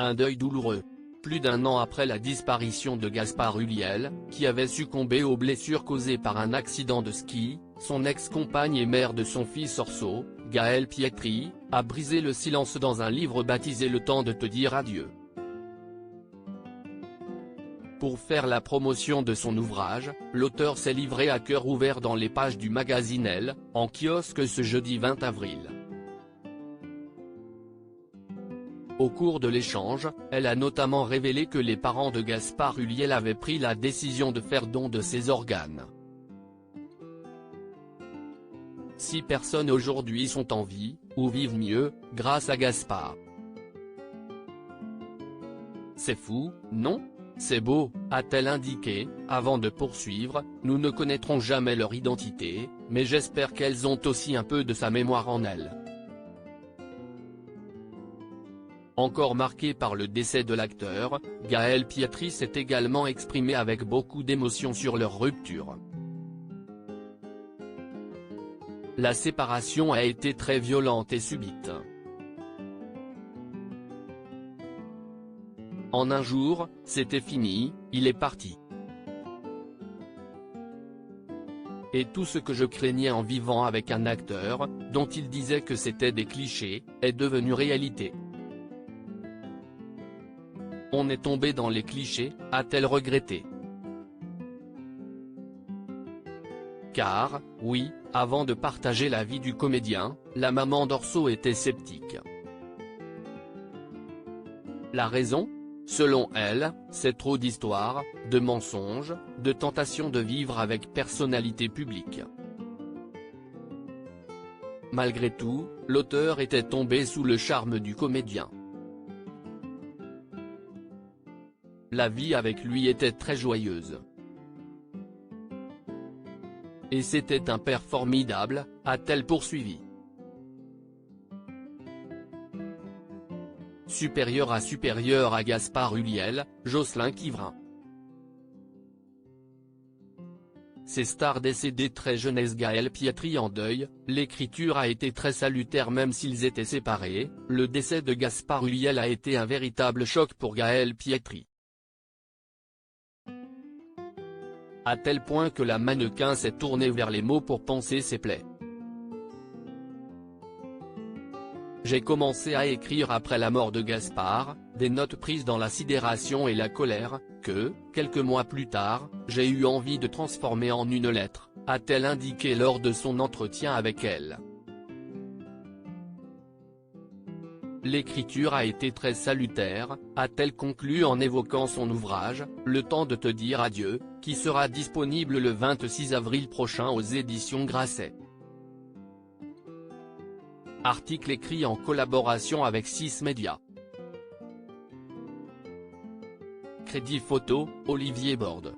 Un deuil douloureux. Plus d'un an après la disparition de Gaspard Ulliel, qui avait succombé aux blessures causées par un accident de ski, son ex-compagne et mère de son fils Orso, Gaëlle Pietri, a brisé le silence dans un livre baptisé Le temps de te dire adieu. Pour faire la promotion de son ouvrage, l'auteur s'est livré à cœur ouvert dans les pages du magazine Elle, en kiosque ce jeudi 20 avril. Au cours de l'échange, elle a notamment révélé que les parents de Gaspard Ulliel avaient pris la décision de faire don de ses organes. 6 personnes aujourd'hui sont en vie, ou vivent mieux, grâce à Gaspard. C'est fou, non ? C'est beau, a-t-elle indiqué, avant de poursuivre, nous ne connaîtrons jamais leur identité, mais j'espère qu'elles ont aussi un peu de sa mémoire en elles. Encore marquée par le décès de l'acteur, Gaëlle Pietri s'est également exprimée avec beaucoup d'émotion sur leur rupture. La séparation a été très violente et subite. En un jour, c'était fini, il est parti. Et tout ce que je craignais en vivant avec un acteur, dont il disait que c'était des clichés, est devenu réalité. On est tombé dans les clichés, a-t-elle regretté. Car, oui, avant de partager la vie du comédien, la maman d'Orso était sceptique. La raison ? Selon elle, c'est trop d'histoires, de mensonges, de tentations de vivre avec personnalité publique. Malgré tout, l'auteur était tombé sous le charme du comédien. La vie avec lui était très joyeuse. Et c'était un père formidable, a-t-elle poursuivi. Supérieur à Gaspard Ulliel, Jocelyn Quivrin. Ces stars décédées très jeunes. Gaëlle Pietri en deuil, l'écriture a été très salutaire même s'ils étaient séparés, le décès de Gaspard Ulliel a été un véritable choc pour Gaëlle Pietri. À tel point que la mannequin s'est tournée vers les mots pour panser ses plaies. J'ai commencé à écrire après la mort de Gaspard, des notes prises dans la sidération et la colère, que, quelques mois plus tard, j'ai eu envie de transformer en une lettre, a-t-elle indiqué lors de son entretien avec Elle. L'écriture a été très salutaire, a-t-elle conclu en évoquant son ouvrage, Le temps de te dire adieu, qui sera disponible le 26 avril prochain aux éditions Grasset. Article écrit en collaboration avec 6 médias. Crédit photo, Olivier Borde.